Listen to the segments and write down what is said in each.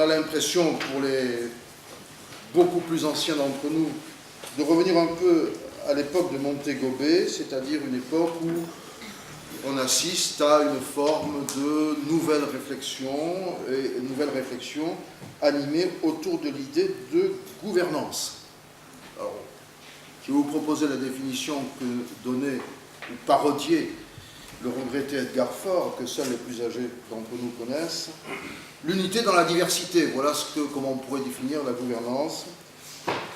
a l'impression, pour les beaucoup plus anciens d'entre nous, de revenir un peu à l'époque de Montego Bay, c'est-à-dire une époque où on assiste à une forme de nouvelle réflexion animée autour de l'idée de gouvernance. Alors, je vais vous proposer la définition que donnait ou parodiait le regretté Edgar Faure, que seuls les plus âgés d'entre nous connaissent. L'unité dans la diversité, voilà comment on pourrait définir la gouvernance.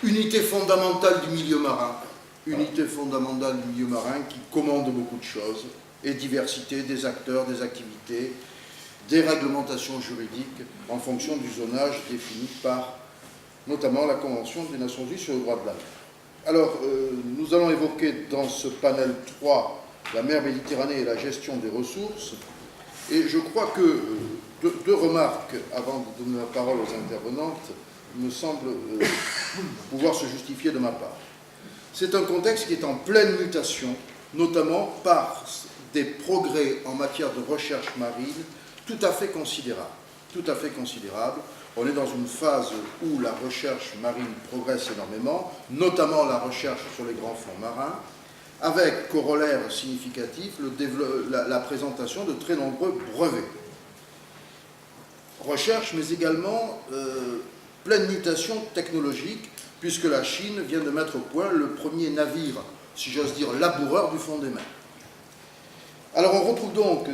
Unité fondamentale du milieu marin. Unité fondamentale du milieu marin qui commande beaucoup de choses. Et diversité des acteurs, des activités, des réglementations juridiques en fonction du zonage défini par notamment la Convention des Nations Unies sur le droit de la mer. Alors, nous allons évoquer dans ce panel 3 la mer Méditerranée et la gestion des ressources. Et je crois que deux remarques avant de donner la parole aux intervenantes me semblent pouvoir se justifier de ma part. C'est un contexte qui est en pleine mutation, notamment par des progrès en matière de recherche marine tout à fait considérables. Tout à fait considérables. On est dans une phase où la recherche marine progresse énormément, notamment la recherche sur les grands fonds marins, avec corollaire significatif la présentation de très nombreux brevets. Recherche, mais également pleine mutation technologique, puisque la Chine vient de mettre au point le premier navire, si j'ose dire, laboureur du fond des mers. Alors on retrouve donc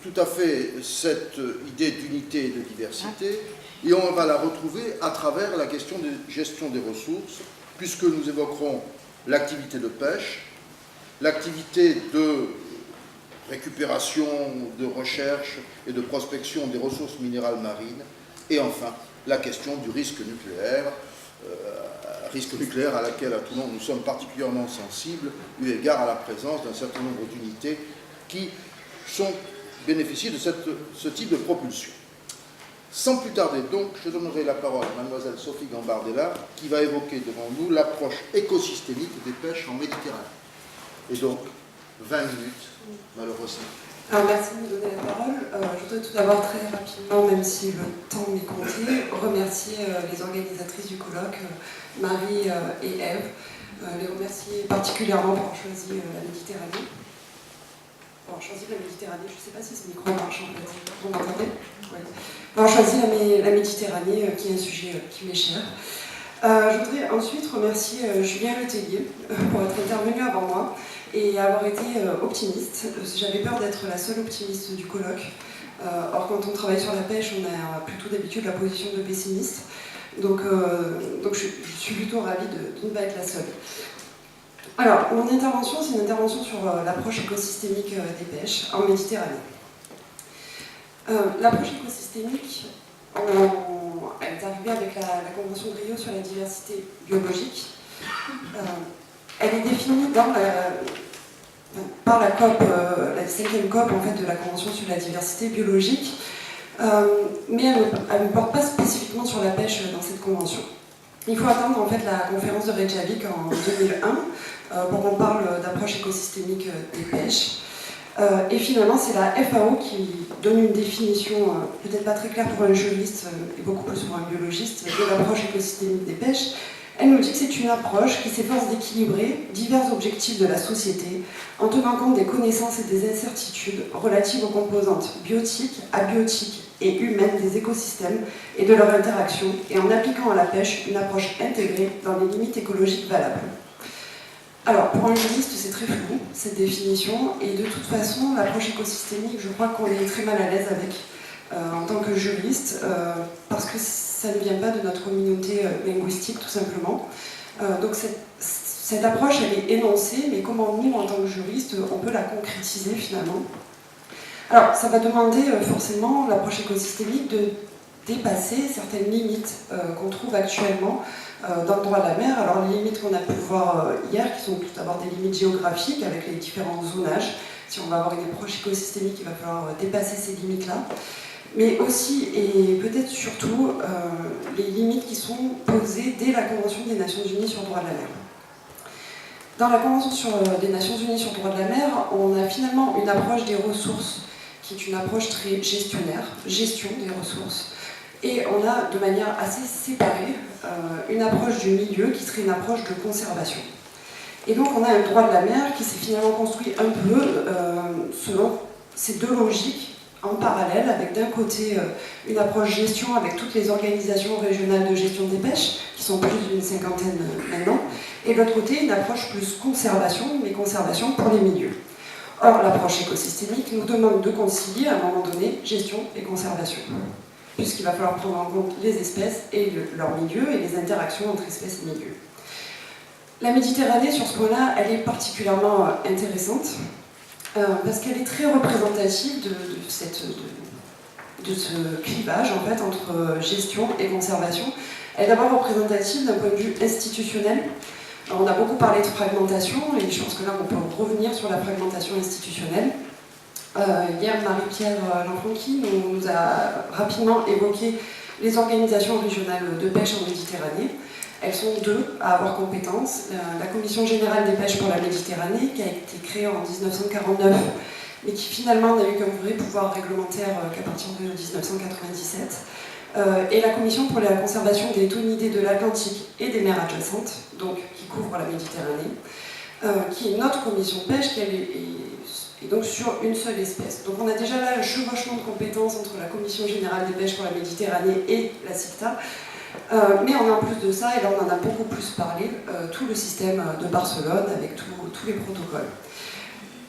tout à fait cette idée d'unité et de diversité, et on va la retrouver à travers la question de gestion des ressources, puisque nous évoquerons l'activité de pêche, l'activité de récupération, de recherche et de prospection des ressources minérales marines, et enfin la question du risque nucléaire à laquelle à Toulon nous sommes particulièrement sensibles, eu égard à la présence d'un certain nombre d'unités qui bénéficient de ce type de propulsion. Sans plus tarder donc, je donnerai la parole à mademoiselle Sophie Gambardella, qui va évoquer devant nous l'approche écosystémique des pêches en Méditerranée. Et donc, 20 minutes, malheureusement. Alors, merci de me donner la parole. Je voudrais tout d'abord très rapidement, même si le temps m'est compté, remercier les organisatrices du colloque, Marie et Ève, les remercier particulièrement pour avoir choisi la Méditerranée. Pour avoir choisi la Méditerranée, je ne sais pas si ce micro marche en fait. Vous m'entendez? Oui. Pour avoir choisi la Méditerranée, qui est un sujet qui m'est cher. Je voudrais ensuite remercier Julien Letellier pour être intervenu avant moi et avoir été optimiste. J'avais peur d'être la seule optimiste du colloque. Or, quand on travaille sur la pêche, on a plutôt d'habitude la position de pessimiste. Donc je suis plutôt ravie de ne pas être la seule. Alors, mon intervention, c'est une intervention sur l'approche écosystémique des pêches en Méditerranée. L'approche écosystémique, elle est arrivée avec la Convention de Rio sur la diversité biologique. Elle est définie par la COP, la 5e COP en fait, de la Convention sur la diversité biologique, mais elle ne porte pas spécifiquement sur la pêche dans cette convention. Il faut attendre en fait la conférence de Reykjavik en 2001 pour qu'on parle d'approche écosystémique des pêches. Et finalement, c'est la FAO qui donne une définition, peut-être pas très claire pour un juriste et beaucoup plus pour un biologiste, de l'approche écosystémique des pêches. Elle nous dit que c'est une approche qui s'efforce d'équilibrer divers objectifs de la société en tenant compte des connaissances et des incertitudes relatives aux composantes biotiques, abiotiques et humaines des écosystèmes et de leur interaction, et en appliquant à la pêche une approche intégrée dans les limites écologiques valables. Alors, pour un juriste, c'est très flou, cette définition, et de toute façon, l'approche écosystémique, je crois qu'on est très mal à l'aise avec en tant que juriste, parce que ça ne vient pas de notre communauté linguistique, tout simplement. Donc, cette approche, elle est énoncée, mais comment nous, en tant que juristes, on peut la concrétiser, finalement. Alors, ça va demander forcément, l'approche écosystémique, de dépasser certaines limites qu'on trouve actuellement dans le droit de la mer. Alors les limites qu'on a pu voir hier, qui sont tout d'abord des limites géographiques avec les différents zonages. Si on va avoir une approche écosystémique, il va falloir dépasser ces limites-là. Mais aussi, et peut-être surtout, les limites qui sont posées dès la Convention des Nations Unies sur le droit de la mer. Dans la Convention des Nations Unies sur le droit de la mer, on a finalement une approche des ressources qui est une approche très gestionnaire, gestion des ressources. Et on a de manière assez séparée une approche du milieu qui serait une approche de conservation. Et donc on a un droit de la mer qui s'est finalement construit un peu selon ces deux logiques en parallèle, avec d'un côté une approche gestion avec toutes les organisations régionales de gestion des pêches, qui sont plus d'une cinquantaine maintenant, et de l'autre côté une approche plus conservation, mais conservation pour les milieux. Or, l'approche écosystémique nous demande de concilier à un moment donné gestion et conservation, puisqu'il va falloir prendre en compte les espèces et leur milieu et les interactions entre espèces et milieux. La Méditerranée, sur ce point-là, elle est particulièrement intéressante, parce qu'elle est très représentative de ce clivage en fait, entre gestion et conservation. Elle est d'abord représentative d'un point de vue institutionnel. Alors, on a beaucoup parlé de fragmentation, et je pense que là on peut revenir sur la fragmentation institutionnelle. Hier, Marie-Pierre Lanfranchi nous a rapidement évoqué les organisations régionales de pêche en Méditerranée. Elles sont deux à avoir compétence. La Commission générale des pêches pour la Méditerranée, qui a été créée en 1949, mais qui finalement n'a eu qu'un vrai pouvoir réglementaire qu'à partir de 1997. Et la Commission pour la conservation des thonidés de l'Atlantique et des mers adjacentes, donc qui couvre la Méditerranée, qui est notre commission de pêche, qui est donc sur une seule espèce. Donc on a déjà là le chevauchement de compétences entre la Commission générale des pêches pour la Méditerranée et la CICTA. Mais on a en plus de ça, et là on en a beaucoup plus parlé, tout le système de Barcelone avec tous les protocoles.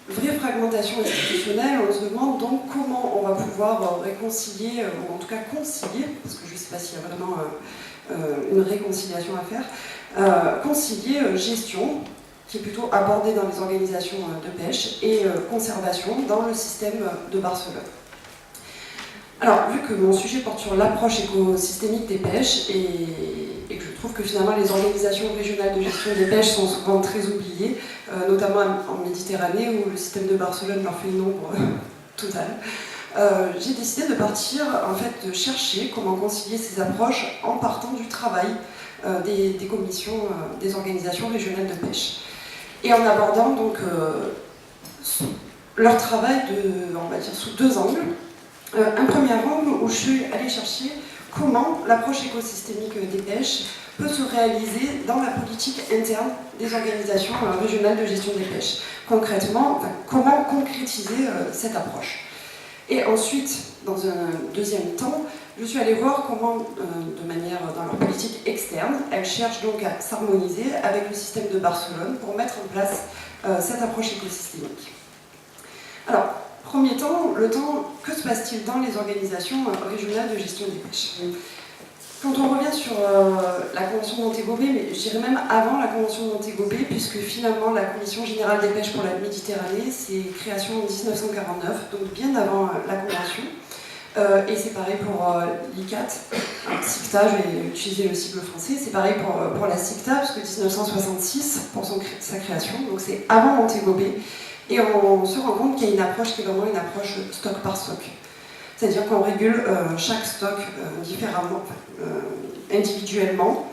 Vraie fragmentation institutionnelle, on se demande donc comment on va pouvoir réconcilier, ou en tout cas concilier, parce que je ne sais pas s'il y a vraiment une réconciliation à faire, concilier gestion, qui est plutôt abordée dans les organisations de pêche, et conservation dans le système de Barcelone. Alors, vu que mon sujet porte sur l'approche écosystémique des pêches et que je trouve que finalement les organisations régionales de gestion des pêches sont souvent très oubliées, notamment en Méditerranée où le système de Barcelone leur fait une ombre totale, j'ai décidé de partir, en fait, de chercher comment concilier ces approches en partant du travail des commissions, des organisations régionales de pêche. Et en abordant donc leur travail on va dire, sous deux angles. Un premier angle où je suis allée chercher comment l'approche écosystémique des pêches peut se réaliser dans la politique interne des organisations régionales de gestion des pêches. Concrètement, comment concrétiser cette approche. Et ensuite, dans un deuxième temps, je suis allée voir comment, de manière dans leur politique externe, elles cherchent donc à s'harmoniser avec le système de Barcelone pour mettre en place cette approche écosystémique. Alors, premier temps, que se passe-t-il dans les organisations régionales de gestion des pêches? Quand on revient sur la Convention de Montego Bay, mais je dirais même avant la Convention de Montego Bay, puisque finalement la Commission générale des pêches pour la Méditerranée, c'est création en 1949, donc bien avant la Convention. Et c'est pareil pour l'ICAT, CICTA, je vais utiliser le sigle français, c'est pareil pour la CICTA, puisque 1966 pour sa création, donc c'est avant Montego Bay. Et on se rend compte qu'il y a une approche qui est vraiment une approche stock par stock. C'est-à-dire qu'on régule chaque stock différemment, individuellement,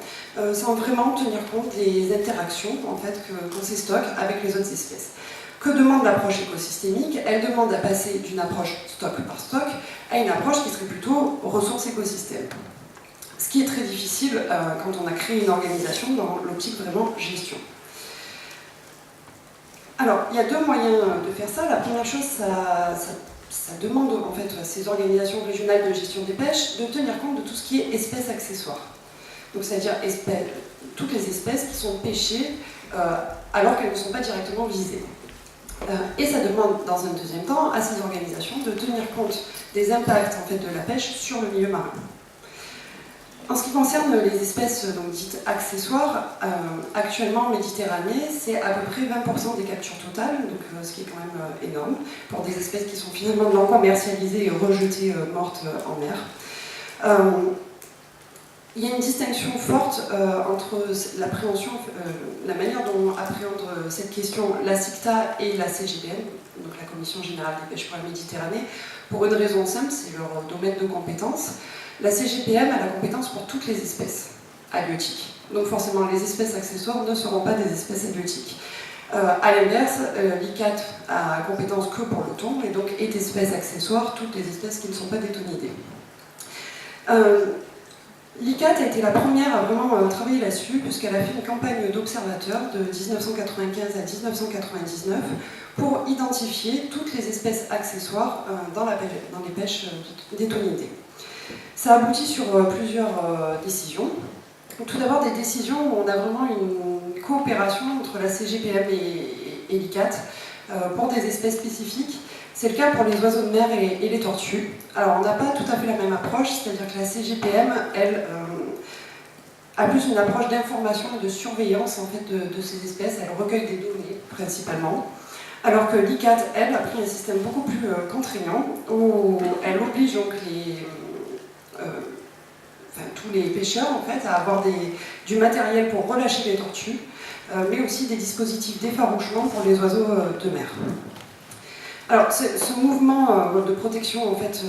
sans vraiment tenir compte des interactions en fait, qu'ont ces stocks avec les autres espèces. Que demande l'approche écosystémique? Elle demande à passer d'une approche stock par stock à une approche qui serait plutôt ressources écosystèmes. Ce qui est très difficile quand on a créé une organisation dans l'optique vraiment gestion. Alors, il y a deux moyens de faire ça. La première chose, ça demande en fait à ces organisations régionales de gestion des pêches de tenir compte de tout ce qui est espèces accessoires. Donc, c'est-à-dire toutes les espèces qui sont pêchées alors qu'elles ne sont pas directement visées. Et ça demande, dans un deuxième temps, à ces organisations de tenir compte des impacts en fait, de la pêche sur le milieu marin. En ce qui concerne les espèces donc, dites accessoires, actuellement en Méditerranée, c'est à peu près 20% des captures totales, donc, ce qui est quand même énorme, pour des espèces qui sont finalement non commercialisées et rejetées mortes en mer. Il y a une distinction forte entre l'appréhension, la manière dont appréhende cette question la CICTA et la CGPM, donc la Commission générale des pêches pour la Méditerranée, pour une raison simple, c'est leur domaine de compétence. La CGPM a la compétence pour toutes les espèces halieutiques. Donc forcément, les espèces accessoires ne seront pas des espèces halieutiques. À l'inverse, l'ICAT a compétence que pour le thon, et donc est espèces accessoires toutes les espèces qui ne sont pas des thonidés. L'ICAT a été la première à vraiment travailler là-dessus, puisqu'elle a fait une campagne d'observateurs de 1995 à 1999 pour identifier toutes les espèces accessoires dans les pêches d'étonidés. Ça aboutit sur plusieurs décisions. Tout d'abord, des décisions où on a vraiment une coopération entre la CGPM et l'ICAT pour des espèces spécifiques. C'est le cas pour les oiseaux de mer et les tortues. Alors, on n'a pas tout à fait la même approche, c'est-à-dire que la CGPM, elle, a plus une approche d'information et de surveillance en fait, de ces espèces. Elle recueille des données, principalement. Alors que l'ICAT, elle, a pris un système beaucoup plus contraignant, où elle oblige donc tous les pêcheurs en fait, à avoir du matériel pour relâcher les tortues, mais aussi des dispositifs d'effarouchement pour les oiseaux de mer. Alors, ce mouvement de protection, en fait,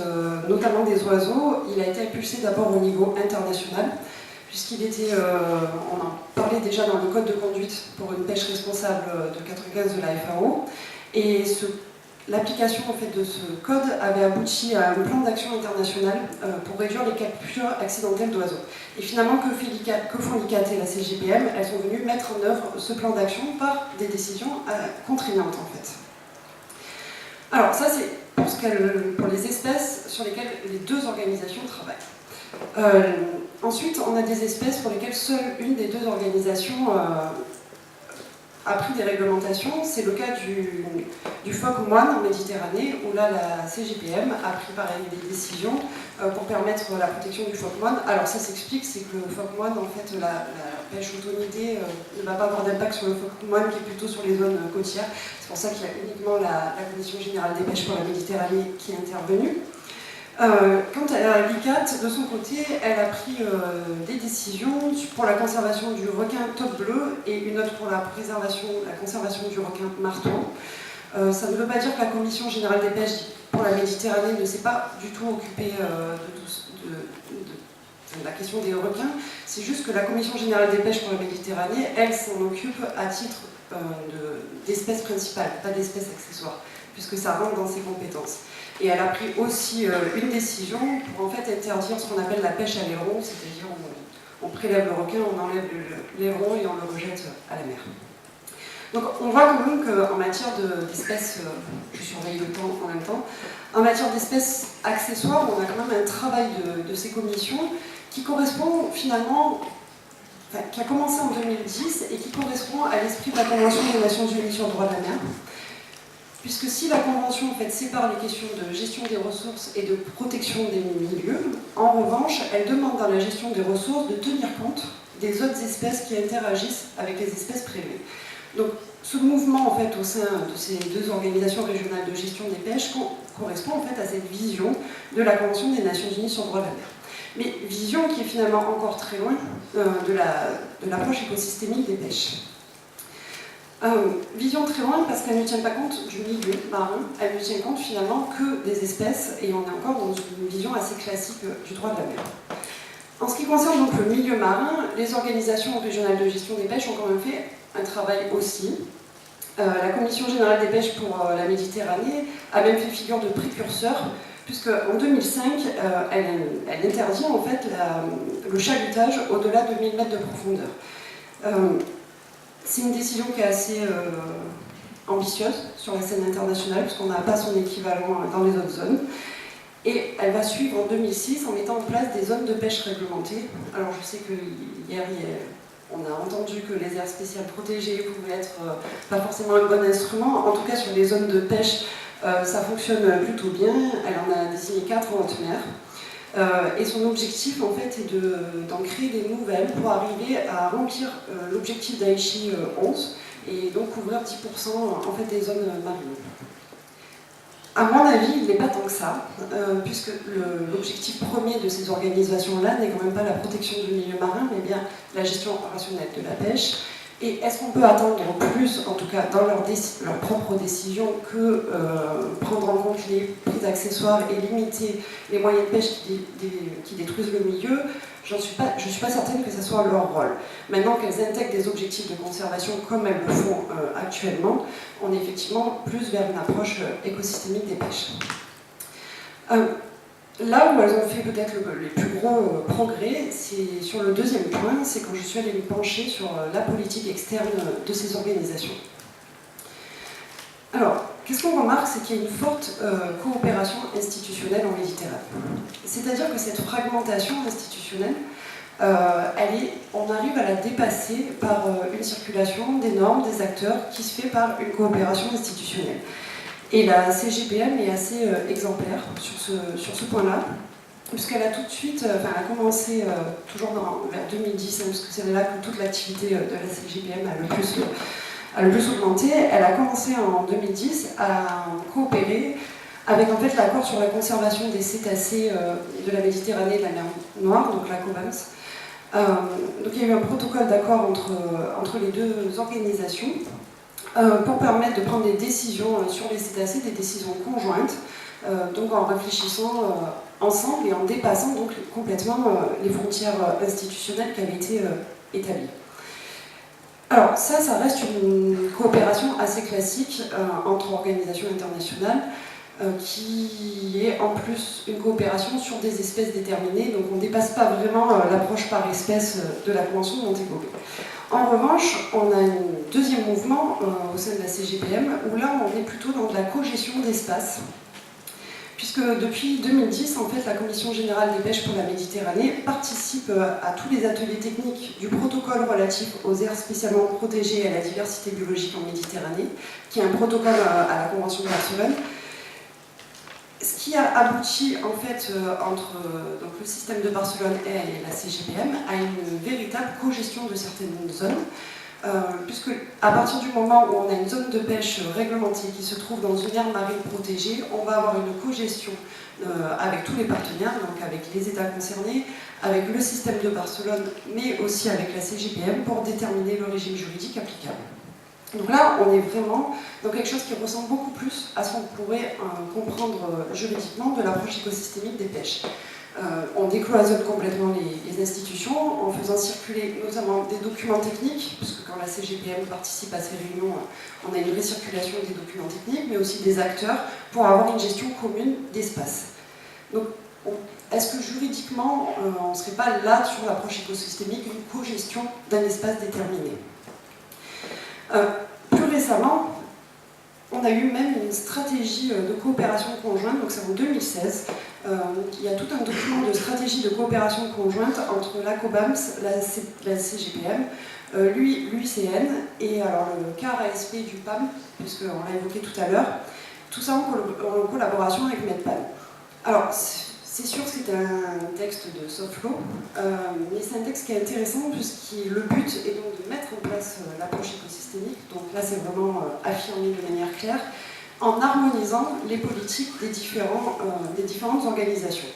notamment des oiseaux, il a été impulsé d'abord au niveau international, puisqu'il était, on en parlait déjà dans le code de conduite pour une pêche responsable de 1995 de la FAO, et l'application en fait, de ce code avait abouti à un plan d'action international pour réduire les captures accidentelles d'oiseaux. Et finalement, que font l'ICAT et la CGPM? Elles sont venues mettre en œuvre ce plan d'action par des décisions contraignantes en fait. Alors ça c'est pour les espèces sur lesquelles les deux organisations travaillent. Ensuite, on a des espèces pour lesquelles seule une des deux organisations a pris des réglementations. C'est le cas du phoque moine en Méditerranée, où là la CGPM a pris pareil des décisions pour permettre la protection du phoque moine. Alors ça s'explique, c'est que le phoque moine, en fait, la pêche autonidée ne va pas avoir d'impact sur le phoque moine qui est plutôt sur les zones côtières. C'est pour ça qu'il y a uniquement la Commission générale des pêches pour la Méditerranée qui est intervenue. Quant à l'ICAT, de son côté, elle a pris des décisions pour la conservation du requin tope bleu et une autre pour la conservation du requin marteau. Ça ne veut pas dire que la Commission générale des pêches pour la Méditerranée ne s'est pas du tout occupée de la question des requins. C'est juste que la Commission générale des pêches pour la Méditerranée, elle s'en occupe à titre d'espèces principales, pas d'espèces accessoires, puisque ça rentre dans ses compétences. Et elle a pris aussi une décision pour en fait interdire ce qu'on appelle la pêche à l'aileron, c'est-à-dire on prélève le requin, on enlève l'aileron et on le rejette à la mer. Donc on voit quand même qu'en matière d'espèces, je surveille le temps en même temps, en matière d'espèces accessoires, on a quand même un travail de ces commissions qui correspond finalement, qui a commencé en 2010 et qui correspond à l'esprit de la Convention des Nations Unies sur le droit de la mer. Puisque si la Convention en fait, sépare les questions de gestion des ressources et de protection des milieux, en revanche, elle demande dans la gestion des ressources de tenir compte des autres espèces qui interagissent avec les espèces prélevées. Donc ce mouvement en fait, au sein de ces deux organisations régionales de gestion des pêches correspond en fait, à cette vision de la Convention des Nations Unies sur le droit de la mer. Mais vision qui est finalement encore très loin de l'approche écosystémique des pêches. Vision très loin parce qu'elle ne tient pas compte du milieu marin, elle ne tient compte finalement que des espèces et on est encore dans une vision assez classique du droit de la mer. En ce qui concerne donc le milieu marin, les organisations régionales de gestion des pêches ont quand même fait un travail aussi. La Commission générale des pêches pour la Méditerranée a même fait figure de précurseur puisque en 2005, elle interdit en fait le chalutage au-delà de 1000 mètres de profondeur. C'est une décision qui est assez ambitieuse sur la scène internationale, puisqu'on n'a pas son équivalent dans les autres zones. Et elle va suivre en 2006 en mettant en place des zones de pêche réglementées. Alors je sais que hier, on a entendu que les aires spéciales protégées pouvaient être pas forcément un bon instrument. En tout cas, sur les zones de pêche, ça fonctionne plutôt bien. Elle en a désigné 4 en haute mer. Et son objectif en fait est d'en créer des nouvelles pour arriver à remplir l'objectif d'Aichi 11 et donc couvrir 10% en fait, des zones marines. À mon avis, il n'est pas tant que ça, puisque l'objectif premier de ces organisations-là n'est quand même pas la protection du milieu marin, mais bien la gestion rationnelle de la pêche. Et est-ce qu'on peut attendre plus, en tout cas dans leur propre décision, que prendre en compte les prises accessoires et limiter les moyens de pêche qui détruisent le milieu? Je ne suis pas certaine que ce soit leur rôle. Maintenant qu'elles intègrent des objectifs de conservation comme elles le font actuellement, on est effectivement plus vers une approche écosystémique des pêches. Là où elles ont fait peut-être les plus gros progrès, c'est sur le deuxième point, c'est quand je suis allée me pencher sur la politique externe de ces organisations. Alors, qu'est-ce qu'on remarque, c'est qu'il y a une forte coopération institutionnelle en Méditerranée. C'est-à-dire que cette fragmentation institutionnelle, on arrive à la dépasser par une circulation des normes, des acteurs, qui se fait par une coopération institutionnelle. Et la CGPM est assez exemplaire sur ce point-là, puisqu'elle a tout de suite, elle a commencé toujours vers 2010, parce que c'est là que toute l'activité de la CGPM a le plus augmenté. Elle a commencé en 2010 à coopérer avec en fait l'accord sur la conservation des cétacés de la Méditerranée et de la mer Noire, donc la COBAMS. Donc il y a eu un protocole d'accord entre les deux organisations pour permettre de prendre des décisions sur les cétacés, des décisions conjointes, donc en réfléchissant ensemble et en dépassant donc complètement les frontières institutionnelles qui avaient été établies. Alors ça reste une coopération assez classique entre organisations internationales qui est en plus une coopération sur des espèces déterminées, donc on ne dépasse pas vraiment l'approche par espèce de la Convention de Montego Bay. En revanche, on a un deuxième mouvement au sein de la CGPM, où là on est plutôt dans de la cogestion d'espace, puisque depuis 2010, en fait, la Commission générale des pêches pour la Méditerranée participe à tous les ateliers techniques du protocole relatif aux aires spécialement protégées et à la diversité biologique en Méditerranée, qui est un protocole à la Convention de Barcelone. Ce qui a abouti en fait entre donc le système de Barcelone et la CGPM à une véritable cogestion de certaines zones, puisque à partir du moment où on a une zone de pêche réglementée qui se trouve dans une aire marine protégée, on va avoir une cogestion avec tous les partenaires, donc avec les États concernés, avec le système de Barcelone, mais aussi avec la CGPM pour déterminer le régime juridique applicable. Donc là, on est vraiment dans quelque chose qui ressemble beaucoup plus à ce qu'on pourrait comprendre juridiquement de l'approche écosystémique des pêches. On décloisonne complètement les institutions en faisant circuler notamment des documents techniques, puisque quand la CGPM participe à ces réunions, on a une récirculation des documents techniques, mais aussi des acteurs pour avoir une gestion commune d'espace. Donc, est-ce que juridiquement, on ne serait pas là sur l'approche écosystémique, une co-gestion d'un espace déterminé ? Plus récemment, on a eu même une stratégie de coopération conjointe, donc c'est en 2016. Il y a tout un document de stratégie de coopération conjointe entre la COBAMS, la CGPM, l'UICN et alors, le CAR-ASP du PAM, puisqu'on l'a évoqué tout à l'heure, tout ça en collaboration avec MedPAN. Alors, c'est sûr que c'est un texte de soft law, mais c'est un texte qui est intéressant puisque le but est donc de mettre en place l'approche écosystémique, donc là c'est vraiment affirmé de manière claire, en harmonisant les politiques des différentes organisations.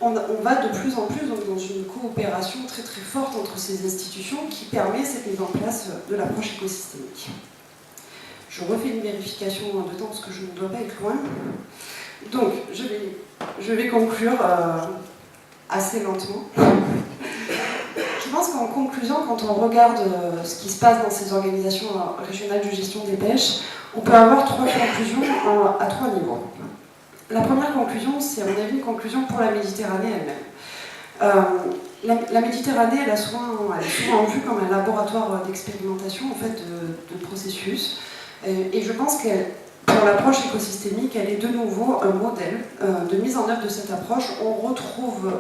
On va de plus en plus donc, dans une coopération très très forte entre ces institutions qui permet cette mise en place de l'approche écosystémique. Je refais une vérification de temps parce que je ne dois pas être loin. Donc, je vais conclure assez lentement. Je pense qu'en conclusion, quand on regarde ce qui se passe dans ces organisations régionales de gestion des pêches, on peut avoir trois conclusions à trois niveaux. La première conclusion, c'est à mon avis une conclusion pour la Méditerranée elle-même. La Méditerranée, elle est souvent vue comme un laboratoire d'expérimentation en fait, de processus. Et je pense qu'elle pour l'approche écosystémique, elle est de nouveau un modèle de mise en œuvre de cette approche. On retrouve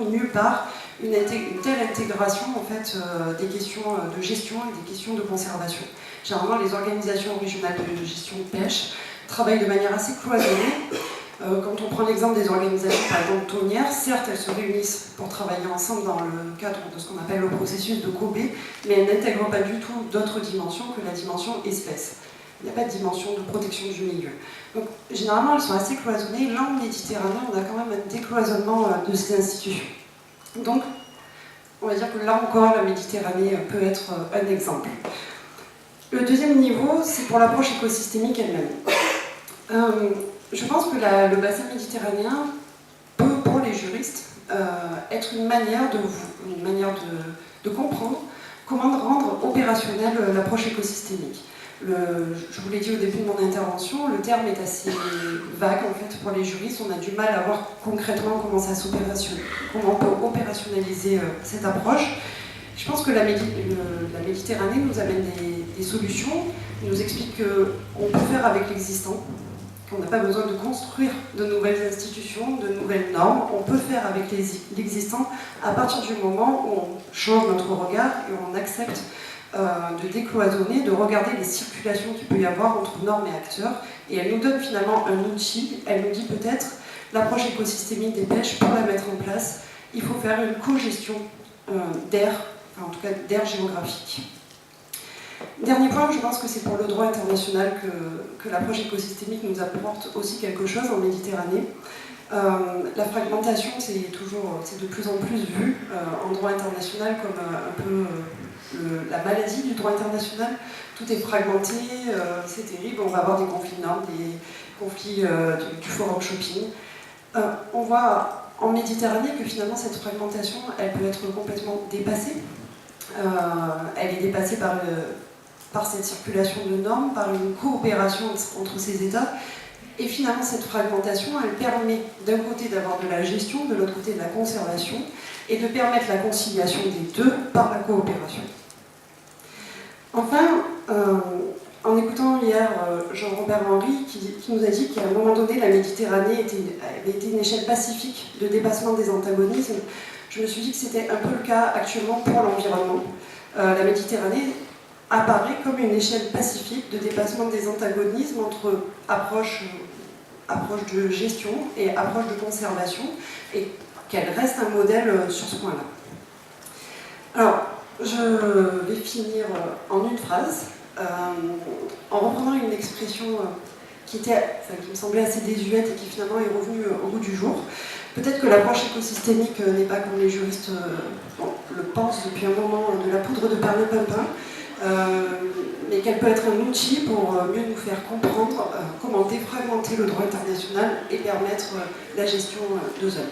nulle part une telle intégration en fait, des questions de gestion et des questions de conservation. Généralement, les organisations régionales de gestion de pêche travaillent de manière assez cloisonnée. Quand on prend l'exemple des organisations, par exemple, tonnières, certes, elles se réunissent pour travailler ensemble dans le cadre de ce qu'on appelle le processus de Kobe, mais elles n'intègrent pas du tout d'autres dimensions que la dimension espèce. Il n'y a pas de dimension de protection du milieu. Donc, généralement, elles sont assez cloisonnées. Là, en Méditerranée, on a quand même un décloisonnement de ces institutions. Donc, on va dire que là encore, la Méditerranée peut être un exemple. Le deuxième niveau, c'est pour l'approche écosystémique elle-même. Je pense que le bassin méditerranéen peut, pour les juristes, être une manière de comprendre comment rendre opérationnelle l'approche écosystémique. Je vous l'ai dit au début de mon intervention, le terme est assez vague en fait pour les juristes. On a du mal à voir concrètement comment ça s'opérationnalise, comment on peut opérationnaliser cette approche. Je pense que la Méditerranée nous amène des solutions. Il nous explique qu'on peut faire avec l'existant, qu'on n'a pas besoin de construire de nouvelles institutions, de nouvelles normes. On peut faire avec l'existant à partir du moment où on change notre regard et on accepte de décloisonner, de regarder les circulations qu'il peut y avoir entre normes et acteurs. Et elle nous donne finalement un outil. Elle nous dit peut-être l'approche écosystémique des pêches, pour la mettre en place, il faut faire une co-gestion d'air, en tout cas d'air géographique. Dernier point, je pense que c'est pour le droit international que l'approche écosystémique nous apporte aussi quelque chose en Méditerranée. La fragmentation, c'est de plus en plus vu en droit international comme un peu la maladie du droit international. Tout est fragmenté, c'est terrible, on va avoir des conflits de normes, des conflits du forum shopping. On voit en Méditerranée que finalement cette fragmentation, elle peut être complètement dépassée. Elle est dépassée par cette circulation de normes, par une coopération entre ces États. Et finalement, cette fragmentation, elle permet d'un côté d'avoir de la gestion, de l'autre côté de la conservation, et de permettre la conciliation des deux par la coopération. Enfin, en écoutant hier Jean-Robert Henry, qui nous a dit qu'à un moment donné, la Méditerranée avait été une échelle pacifique de dépassement des antagonismes, je me suis dit que c'était un peu le cas actuellement pour l'environnement. La Méditerranée apparaît comme une échelle pacifique de dépassement des antagonismes entre approche de gestion et approche de conservation, et qu'elle reste un modèle sur ce point-là. Alors, je vais finir en une phrase, en reprenant une expression qui me semblait assez désuète et qui finalement est revenue au goût du jour. Peut-être que l'approche écosystémique n'est pas comme les juristes le pensent depuis un moment, de la poudre de perlimpinpin, mais qu'elle peut être un outil pour mieux nous faire comprendre comment défragmenter le droit international et permettre la gestion de zone.